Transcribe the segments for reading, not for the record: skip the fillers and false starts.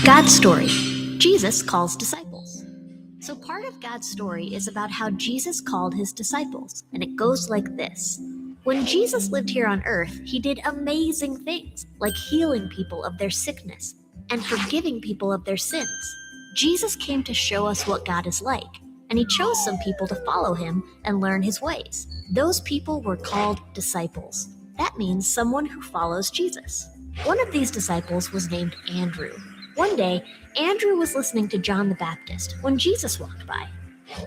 God's story. Jesus calls disciples. So part of God's story is about how Jesus called his disciples, and it goes like this. When Jesus lived here on earth, he did amazing things, like healing people of their sickness and forgiving people of their sins. Jesus came to show us what God is like, and he chose some people to follow him and learn his ways. Those people were called disciples. That means someone who follows Jesus. One of these disciples was named Andrew. One day, Andrew was listening to John the Baptist when Jesus walked by.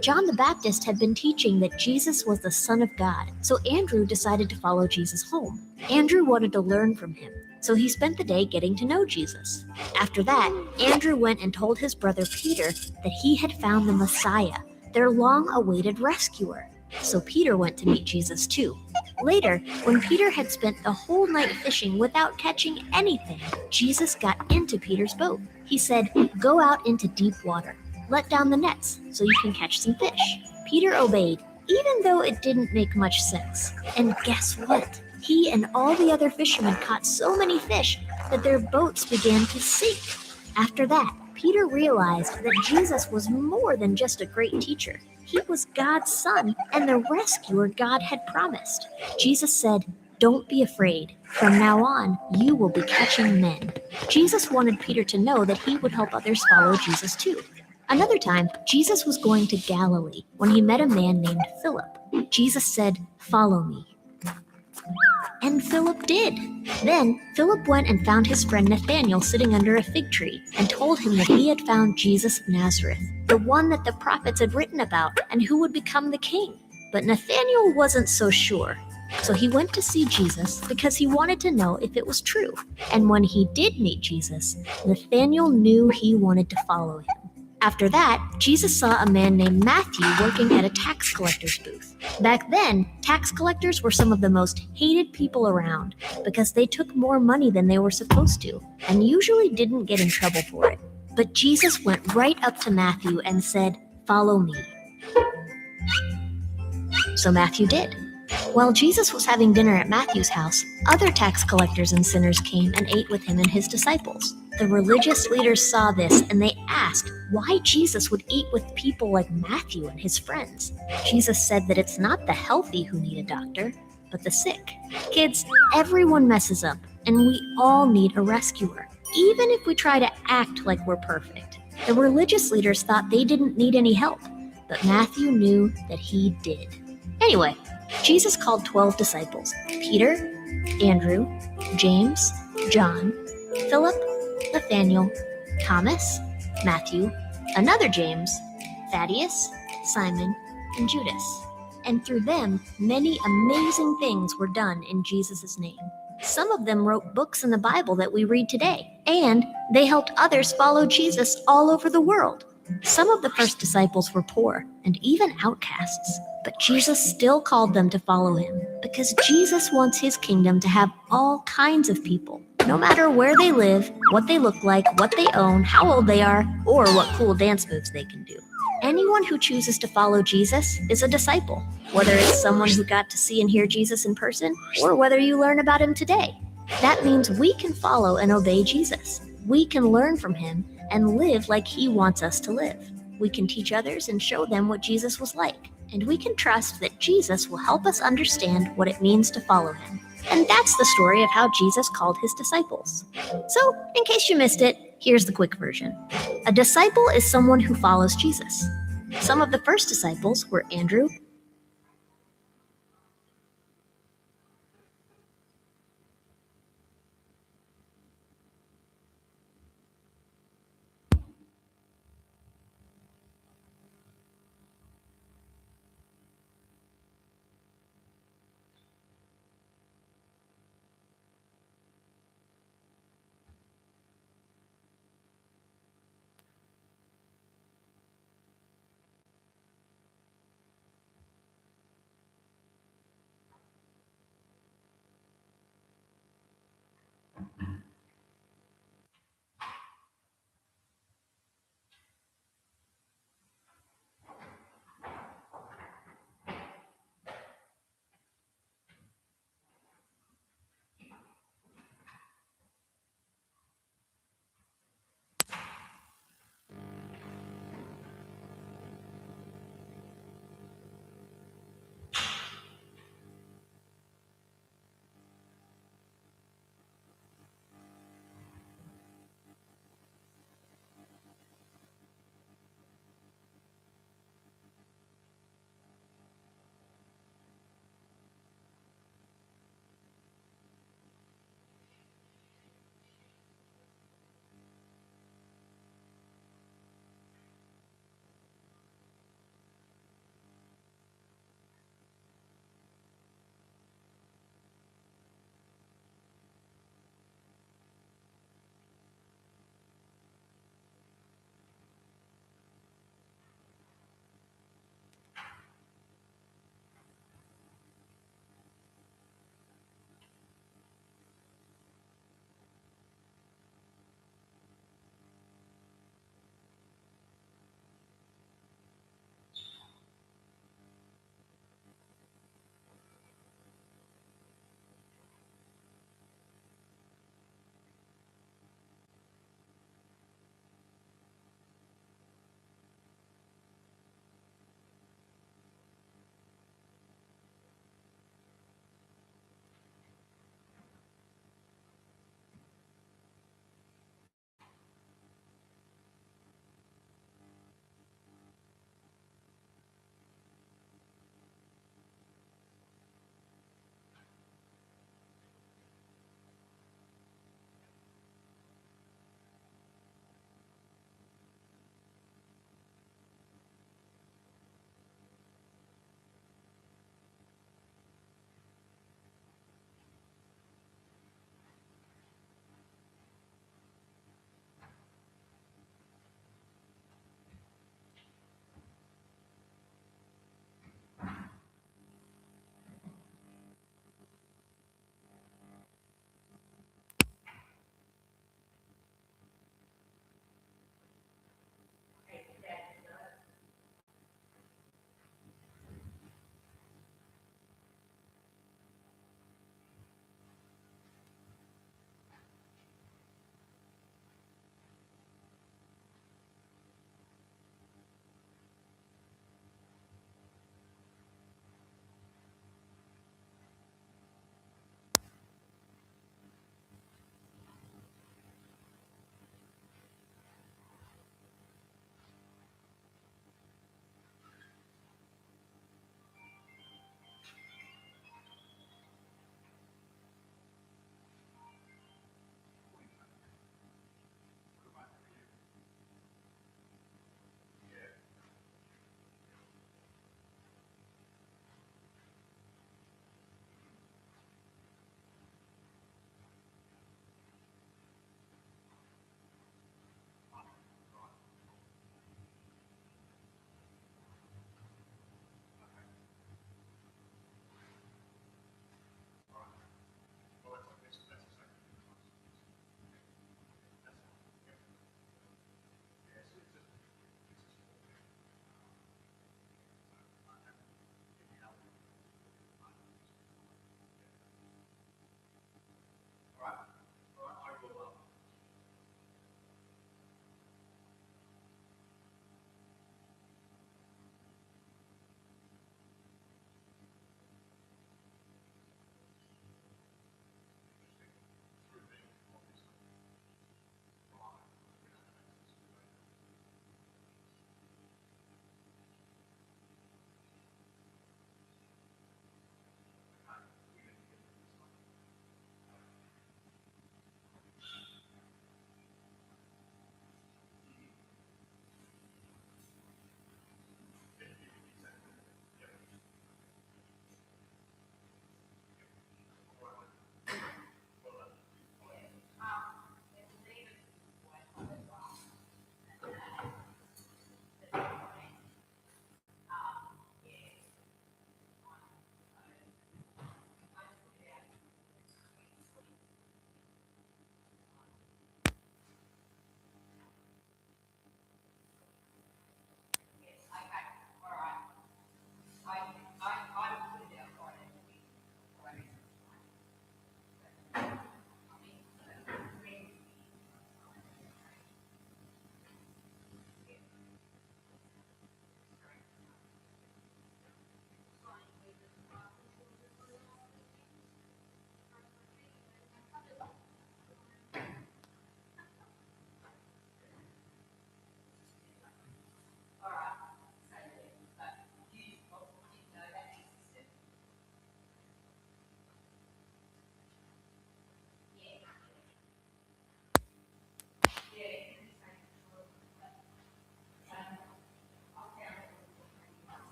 John the Baptist had been teaching that Jesus was the Son of God, so Andrew decided to follow Jesus home. Andrew wanted to learn from him, so he spent the day getting to know Jesus. After that, Andrew went and told his brother Peter that he had found the Messiah, their long-awaited rescuer. So Peter went to meet Jesus too. Later, when Peter had spent the whole night fishing without catching anything, Jesus got into Peter's boat. He said, "Go out into deep water. Let down the nets so you can catch some fish." Peter obeyed, even though it didn't make much sense. And guess what? He and all the other fishermen caught so many fish that their boats began to sink. After that, Peter realized that Jesus was more than just a great teacher. He was God's son and the rescuer God had promised. Jesus said, "Don't be afraid. From now on, you will be catching men." Jesus wanted Peter to know that he would help others follow Jesus too. Another time, Jesus was going to Galilee when he met a man named Philip. Jesus said, "Follow me." And Philip did. Then Philip went and found his friend Nathanael sitting under a fig tree and told him that he had found Jesus of Nazareth, the one that the prophets had written about and who would become the king. But Nathanael wasn't so sure. So he went to see Jesus because he wanted to know if it was true. And when he did meet Jesus, Nathanael knew he wanted to follow him. After that, Jesus saw a man named Matthew working at a tax collector's booth. Back then, tax collectors were some of the most hated people around because they took more money than they were supposed to and usually didn't get in trouble for it. But Jesus went right up to Matthew and said, "Follow me." So Matthew did. While Jesus was having dinner at Matthew's house, other tax collectors and sinners came and ate with him and his disciples. The religious leaders saw this and they asked why Jesus would eat with people like Matthew and his friends. Jesus said that it's not the healthy who need a doctor, but the sick. Kids, everyone messes up, and we all need a rescuer, even if we try to act like we're perfect. The religious leaders thought they didn't need any help, but Matthew knew that he did. Anyway, Jesus called 12 disciples: Peter, Andrew, James, John, Philip, Nathanael, Thomas, Matthew, another James, Thaddeus, Simon, and Judas. And through them, many amazing things were done in Jesus' name. Some of them wrote books in the Bible that we read today, and they helped others follow Jesus all over the world. Some of the first disciples were poor and even outcasts, but Jesus still called them to follow him because Jesus wants his kingdom to have all kinds of people, no matter where they live, what they look like, what they own, how old they are, or what cool dance moves they can do. Anyone who chooses to follow Jesus is a disciple, whether it's someone who got to see and hear Jesus in person or whether you learn about him today. That means we can follow and obey Jesus. We can learn from him and live like he wants us to live. We can teach others and show them what Jesus was like. And we can trust that Jesus will help us understand what it means to follow him. And that's the story of how Jesus called his disciples. So, in case you missed it, here's the quick version. A disciple is someone who follows Jesus. Some of the first disciples were Andrew,